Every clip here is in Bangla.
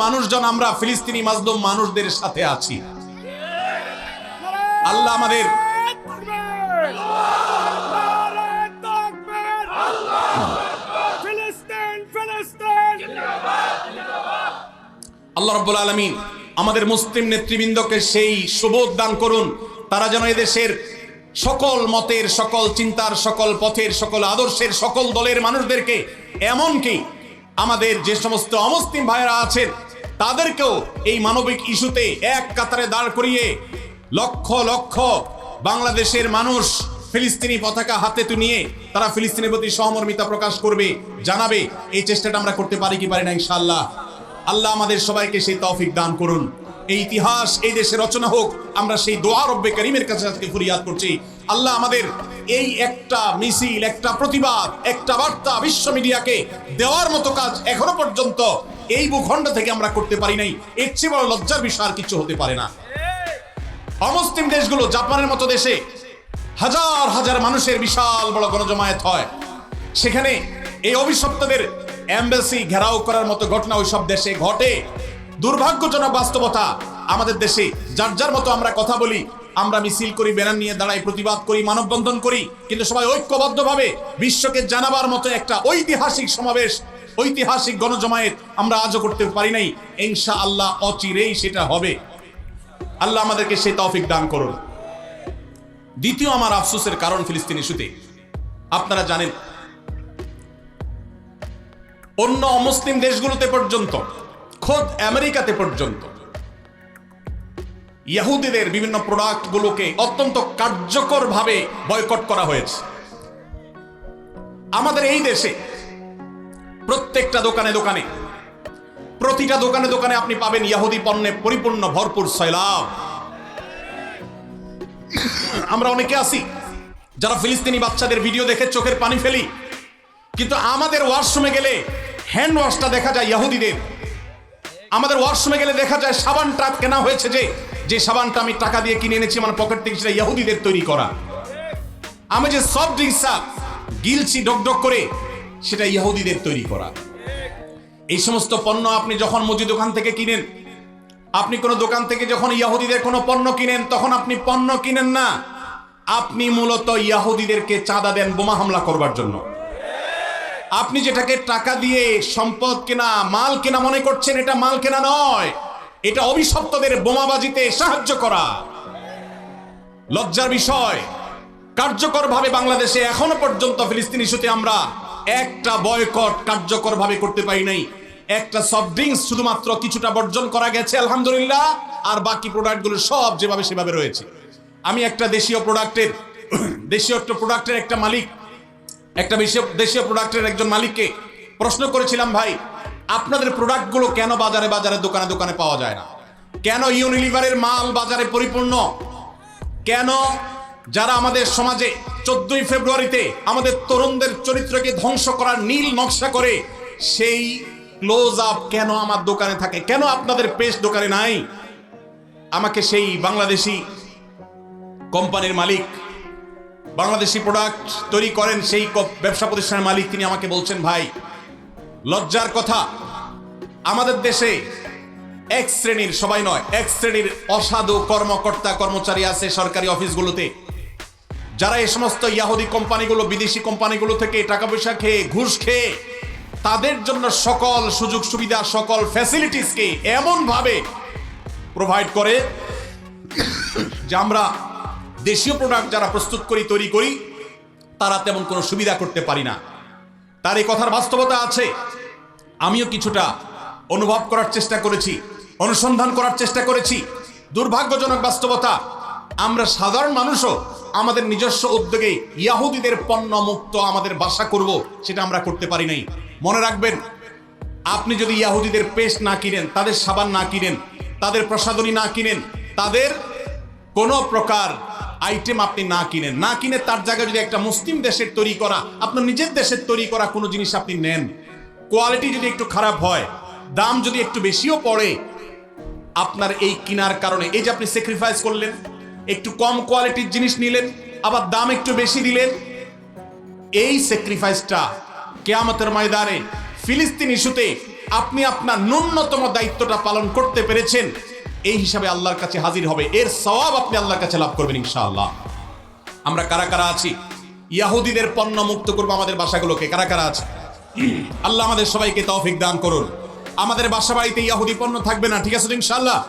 মানুষজন আমরা ফিলিস্তিনি মাজলুম মানুষদের সাথে আছি। আল্লাহ আমাদের আল্লাহ রাব্বুল আলামিন আমাদের মুসলিম নেতৃবৃন্দকে সেই সুবোধ দান করুন, তারা যেন এদেশের সকল মতের, সকল চিন্তার, সকল পথের, সকল আদর্শের, সকল দলের মানুষদেরকে, এমনকি আমাদের যে সমস্ত অমুসলিম ভাইয়েরা আছেন তাদেরকেও এই মানবিক ইস্যুতে এক কাতারে দাঁড় করিয়ে লক্ষ লক্ষ বাংলাদেশের মানুষ ফিলিস্তিনি পতাকা হাতে নিয়ে তারা ফিলিস্তিনের প্রতি সহমর্মিতা প্রকাশ করবে, জানাবে। এই চেষ্টাটা আমরা করতে পারি কি পারি না? ইনশাআল্লাহ আল্লাহ আমাদের সবাইকে সেই তৌফিক দান করুন। এই ইতিহাস এই দেশে রচনা হোক, আমরা সেই দোয়া রব্বে করিমের কাছে আজকে ফরিয়াদ করছি। আল্লাহ আমাদের এই একটা মিছিল, একটা প্রতিবাদ, একটা বার্তা বিশ্ব মিডিয়াকে দেওয়ার মতো কাজ এখনো পর্যন্ত এই ভূখণ্ড থেকে আমরা করতে পারি নাই। এর চেয়ে বড় লজ্জার বিষয় আর কিছু হতে পারে না। অমুসলিম দেশগুলো, জাপানের মতো দেশে হাজার হাজার মানুষের বিশাল বড় গণজমায়েত হয়, সেখানে এই অভিশপ্তদের এমবাসি ঘেরাও করার মতো ঘটনা ওই সব দেশে ঘটে। দুর্ভাগ্যজনক বাস্তবতা, আমাদের দেশে যার যার মতো আমরা কথা বলি, আমরা মিছিল করি, ব্যানার নিয়ে দাঁড়াই, প্রতিবাদ করি, মানববন্ধন করি, কিন্তু সবাই ঐক্যবদ্ধভাবে বিশ্বকে জানাবার মতো একটা ঐতিহাসিক সমাবেশ, ঐতিহাসিক গণজমায়েত আমরা আজও করতে পারি নাই। ইনশাআল্লাহ অচিরেই সেটা হবে। আল্লাহ আমাদেরকে সেই তৌফিক দান করুন। দ্বিতীয় আমার আফসোসের কারণ ফিলিস্তিন ইস্যুতে, আপনারা জানেন অন্য অমুসলিম দেশগুলোতে পর্যন্ত, খোদ আমেরিকাতে পর্যন্ত ইহুদিদের বিভিন্ন প্রোডাক্টগুলোকে অত্যন্ত কার্যকরভাবে বয়কট করা হয়েছে। আমাদের এই দেশে প্রত্যেকটা দোকানে দোকানে, প্রতিটা দোকানে দোকানে আপনি পাবেন ইহুদি পণ্যে পরিপূর্ণ ভরপুর সয়লাব। আমরা অনেকে আছি যারা ফিলিস্তিনি বাচ্চাদের ভিডিও দেখে চোখের পানি ফেলি, কিন্তু আমাদের ওয়াশরুমে গেলে হ্যান্ড ওয়াশটা দেখা যায় ইহুদিদের। আমাদের ওয়াশরুমে গেলে দেখা যায় সাবানটা কেনা হয়েছে, যে সাবানটা আমি টাকা দিয়ে কিনে এনেছি আমার পকেট থেকে, সেটা ইহুদিদের তৈরি করা। আমি যে সফট ড্রিঙ্কসটা গিলছি ডক করে, সেটা ইহুদিদের তৈরি করা। এই সমস্ত পণ্য আপনি যখন মুদি দোকান থেকে কিনেন, আপনি কোনো দোকান থেকে যখন ইহুদিদের কোনো পণ্য কিনেন, তখন আপনি পণ্য কিনেন না, আপনি মূলত ইহুদিদেরকে চাঁদা দেন বোমা হামলা করবার জন্য। আপনি যেটাকে টাকা দিয়ে সম্পদ কেনা, মাল কেনা মনে করছেন, এটা মাল কেনা নয়, এটা অভিশপ্তদের বোমাবাজিতে সাহায্য করা। লজ্জার বিষয়, কার্যকরভাবে বাংলাদেশে এখনো পর্যন্ত ফিলিস্তিন ইস্যুতে আমরা একটা বয়কট কার্যকরভাবে করতে পারি নাই। একটা সফট ড্রিঙ্কস শুধুমাত্র কিছুটা বর্জন করা গেছে আলহামদুলিল্লাহ, আর বাকি প্রোডাক্টগুলো সব যেভাবে সেভাবে রয়েছে। আমি একটা দেশীয় প্রোডাক্টের একটা মালিক, একটা দেশীয় প্রোডাক্টের একজন মালিককে প্রশ্ন করেছিলাম, ভাই আপনাদের প্রোডাক্টগুলো কেন বাজারে বাজারে দোকানে দোকানে পাওয়া যায় না? কেন ইউনিলিভারের মাল বাজারে পরিপূর্ণ? কেন যারা আমাদের সমাজে 14ই ফেব্রুয়ারিতে আমাদের তরুণদের চরিত্রকে ধ্বংস করার নীল নকশা করে, সেই ক্লোজ আপ কেন আমার দোকানে থাকে? কেন আপনাদের পেস্ট দোকানে নাই? আমাকে সেই বাংলাদেশি কোম্পানির মালিক, বাংলাদেশি প্রোডাক্ট তৈরি করেন সেই ব্যবসা প্রতিষ্ঠানের মালিক, তিনি আমাকে বলছেন, ভাই লজ্জার কথা, আমাদের দেশে এক শ্রেণীর, সবাই নয়, এক শ্রেণীর অসাধু কর্মকর্তা কর্মচারী আছে সরকারি অফিসগুলোতে, যারা এই সমস্ত ইহুদি কোম্পানিগুলো, বিদেশি কোম্পানিগুলো থেকে টাকা পয়সা খেয়ে, ঘুষ খেয়ে, তাদের জন্য সকল সুযোগ সুবিধা, সকল ফ্যাসিলিটিসকে এমন ভাবে প্রোভাইড করে যে আমরা দেশীয় প্রোডাক্ট যারা প্রস্তুত করি, তৈরি করি, তারা তেমন কোনো সুবিধা করতে পারি না। তার এই কথার বাস্তবতা আছে। আমিও কিছুটা অনুভব করার চেষ্টা করেছি, অনুসন্ধান করার চেষ্টা করেছি। দুর্ভাগ্যজনক বাস্তবতা, আমরা সাধারণ মানুষও আমাদের নিজস্ব উদ্যোগে ইহুদিদের পণ্য মুক্ত আমাদের বাসা করব, সেটা আমরা করতে পারি নাই। মনে রাখবেন, আপনি যদি ইহুদিদের পেস্ট না কিনেন, তাদের সাবান না কিনেন, তাদের প্রসাধনী না কিনেন, তাদের কোনো প্রকার আইটেম আপনি না কিনে তার জায়গায় যদি একটা মুসলিম দেশের তৈরি করা, আপনার নিজের দেশের তৈরি করা কোনো জিনিস আপনি নেন, কোয়ালিটি যদি একটু খারাপ হয়, দাম যদি একটু বেশিও পড়ে, আপনার এই কিনার কারণে, এই যে আপনি স্যাক্রিফাইস করলেন, একটু কম কোয়ালিটির জিনিস নিলেন, আবার দাম একটু বেশি দিলেন, এই স্যাক্রিফাইসটা কিয়ামতের ময়দানে ফিলিস্তিন ইস্যুতে আপনি আপনার ন্যূনতম দায়িত্বটা পালন করতে পেরেছেন, এই হিসাবে আল্লাহর কাছে হাজির হবে, এর সওয়াব আপনি আল্লাহর কাছে লাভ করবেন ইনশাআল্লাহ। আমরা কারা কারা আছি ইহুদিদের পণ্য মুক্ত করবো আমাদের বাসাগুলোকে? কারা কারা আছে? আল্লাহ আমাদের সবাইকে তৌফিক দান করুন। আমাদের বাসা বাড়িতে ইহুদি পণ্য থাকবে না, ঠিক আছে ইনশাআল্লাহ?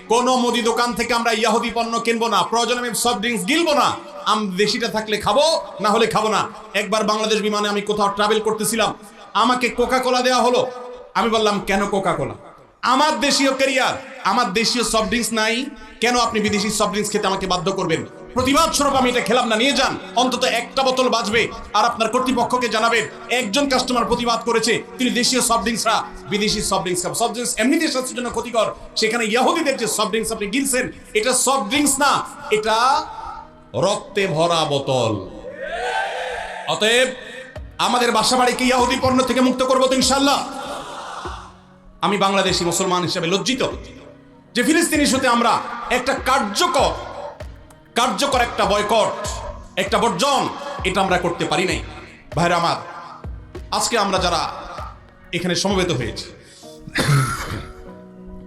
কোন মুদি দোকান থেকে আমরা ইহুদি পণ্য কিনবো না। প্রয়োজনে আমি সফট ড্রিঙ্কস গিলবো না। দেশিটা থাকলে খাবো, না হলে খাবো না। একবার বাংলাদেশ বিমানে আমি কোথাও ট্রাভেল করতেছিলাম, আমাকে কোকা কোলা দেওয়া হলো। আমি বললাম, কেন কোকা কোলা? আমার দেশীয় ক্যারিয়ার, আমার দেশীয় সফট ড্রিঙ্কস নাই, কেন আপনি বিদেশি সফট ড্রিঙ্কস খেতে আমাকে বাধ্য করবেন? প্রতিবাদ স্বরূপ আমি এটা খেলাম না, নিয়ে যান, অন্তত একটা বোতল বাঁচবে। আর আপনার কর্তৃপক্ষকে জানাবেন, একজন কাস্টমার প্রতিবাদ করেছে, তিনি দেশীয় সফট ড্রিঙ্কসরা বিদেশি সফট ড্রিঙ্কস খাবেন। সফট ড্রিঙ্কস এমনিতে স্বাস্থ্যের জন্য ক্ষতিকর, সেখানে ইহুদিদের যে সফট ড্রিঙ্কস আপনি গিলছেন, এটা সফট ড্রিঙ্কস না, এটা রক্তে ভরা বোতল। অতএব আমাদের বাসা বাড়িকে ইহুদি পণ্য থেকে মুক্ত করবো তো ইনশাআল্লাহ। আমি বাংলাদেশি মুসলমান হিসেবে লজ্জিত যে ফিলিস্তিনি ইস্যুতে আমরা একটা কার্যকর একটা বয়কট, একটা বর্জন, এটা আমরা করতে পারি নাই। ভাইরা আমার, আজকে আমরা যারা এখানে সমবেত হয়েছি,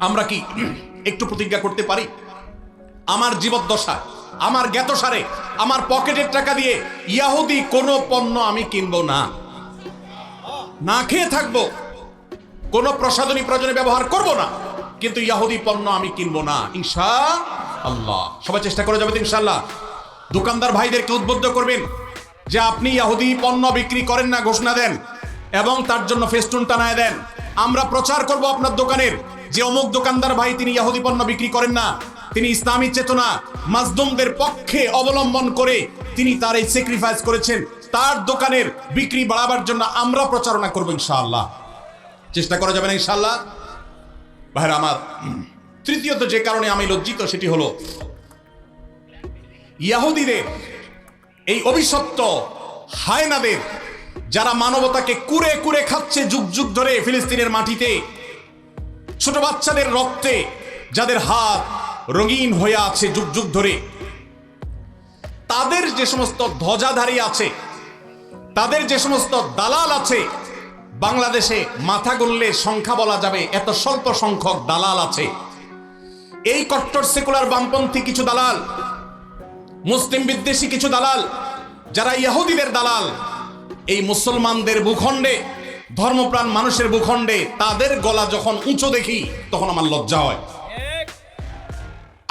আমরা কি একটু প্রতিজ্ঞা করতে পারি, আমার জীবদ্দশা, আমার জ্ঞাতসারে, আমার পকেটের টাকা দিয়ে ইহুদি কোনো পণ্য আমি কিনবো না, না খেয়ে থাকবো, কোনো প্রসাধনী প্রয়োজনে ব্যবহার করব না, কিন্তু ইহুদি পণ্য আমি কিনবো না ইনশাআল্লাহ। সবাই চেষ্টা করে যাবে ইনশাআল্লাহ। দোকানদার ভাইদেরকে উদ্বুদ্ধ করবেন যে আপনি ইহুদি পণ্য বিক্রি করেন না, ঘোষণা দেন এবং তার জন্য ফেস্টুন টানায় দেন। আমরা প্রচার করব আপনার দোকানের যে অমুক দোকানদার ভাই তিনি ইহুদি পণ্য বিক্রি করেন না, তিনি ইসলামী চেতনা মাজলুমদের পক্ষে অবলম্বন করে তিনি তার এই স্যাক্রিফাইস করেছেন, তার দোকানের বিক্রি বাড়াবার জন্য আমরা প্রচারণা করব ইনশাআল্লাহ। চেষ্টা করা যাবে না ইনশাআল্লাহ। ভাইরা আমার, তৃতীয়ত যে কারণে আমি লজ্জিত সেটি হলো ইহুদিদের এই অভিশপ্ত হায়নাদের, যারা মানবতাকে কুরে কুরে খাচ্ছে যুগ যুগ ধরে ফিলিস্তিনের মাটিতে, ছোট বাচ্চাদের রক্তে, যাদের হাত রঙিন হয়ে আছে যুগ যুগ ধরে, তাদের যে সমস্ত ধ্বজাধারী আছে, তাদের যে সমস্ত দালাল আছে, বাংলাদেশে মাথা গুনলে সংখ্যা বলা যাবে, এত স্বল্প সংখ্যক দালাল আছে। এই কট্টর সেকুলার বামপন্থী কিছু দালাল, মুসলিম বিদ্বেষী কিছু দালাল, যারা ইহুদিদের দালাল, এই মুসলমানদের ভূখণ্ডে, ধর্মপ্রাণ মানুষের ভূখণ্ডে তাদের গলা যখন উঁচু দেখি তখন আমার লজ্জা হয়।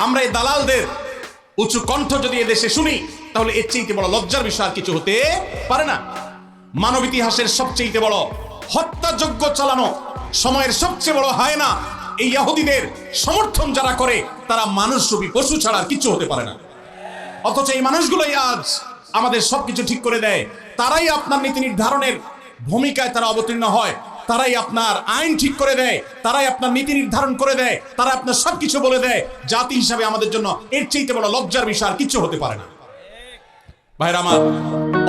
আমরা এই দালালদের উঁচু কণ্ঠ যদি এদেশে শুনি, তাহলে এর চেয়ে বড় লজ্জার বিষয় আর কিছু হতে পারে না। মানব ইতিহাসের সবচেয়ে বড় হত্যাযজ্ঞ চালানো, সময়ের সবচেয়ে বড় হায়না, এই ইহুদিদের সমর্থন যারা করে তারা মানুষরূপী পশু ছাড়া আর কিছু হতে পারে না। অথচ এই মানুষগুলোই আজ আমাদের সবকিছু ঠিক করে দেয়। তারাই আপনার নীতি নির্ধারণের ভূমিকায় তারা অবতীর্ণ হয়, তারাই আপনার আইন ঠিক করে দেয়, তারাই আপনার নীতি নির্ধারণ করে দেয়, তারা আপনার সবকিছু বলে দেয়। জাতি হিসাবে আমাদের জন্য এর চেয়ে বড় লজ্জার বিষয় আর কিছু হতে পারে না। ভাইরা আমার,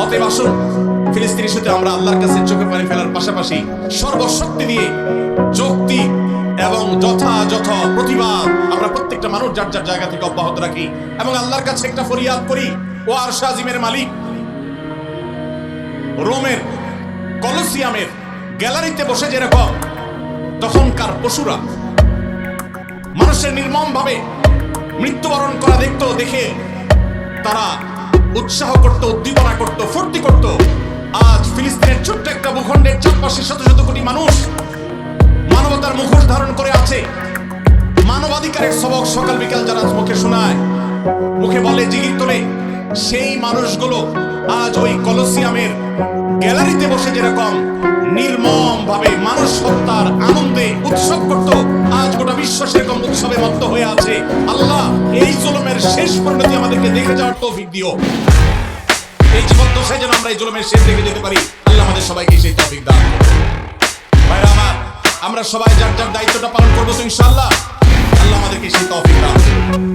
অতএব আসুন ফিলিস্তিন ইস্যুতে আমরা আল্লাহর কাছে চোখে পানি ফেলার পাশাপাশি সর্বশক্তি দিয়ে যৌক্তিক এবং যথাযথ প্রতিবাদ আমরা প্রত্যেকটা মানুষ যার যার জায়গা থেকে অব্যাহত রাখি এবং আল্লাহর কাছে একটা ফরিয়াদ করি, ও আরশ আজিমের মালিক, রোমের কলোসিয়ামের গ্যালারিতে বসে যেরকম তখনকার পশুরা মানুষের নির্মম ভাবে মৃত্যুবরণ করা দেখতো, দেখে তারা উৎসাহ করত, উদ্দীপনা করত, ফুর্তি করত, আজ ফিলিস্তিনের ছোট্ট একটা ভূখণ্ডের চারপাশে শত শত কোটি মানুষ মানবতার মুখোশ ধারণ করে আছে। মানবাধিকারের সবক সকাল বিকাল যারা মুখে শোনায়, মুখে বলে, জিগির তোলে, সেই মানুষগুলো আজ ওই কলোসিয়ামের গ্যালারিতে বসে যেরকম নির্মম ভাবে মানুষ হত্যার আনন্দে উৎসব করত, আজ গোটা বিশ্ব সেরকম উৎসবে মত্ত হয়ে আছে। আল্লাহ এই জুলুমের শেষ পরিণতি আমাদেরকে দেখে যাওয়ার তৌফিক দিও। এই জীবদ্দশায় যেন আমরা এই জুলুমের শেষ দেখে যেতে পারি, আল্লাহ আমাদের সবাইকে সেই তৌফিক দান করুন। ভাইরা আমার, আমরা সবাই যার যার দায়িত্বটা পালন করবো তো ইনশাআল্লাহ। আল্লাহ আমাদেরকে সেই তৌফিক দান করুন।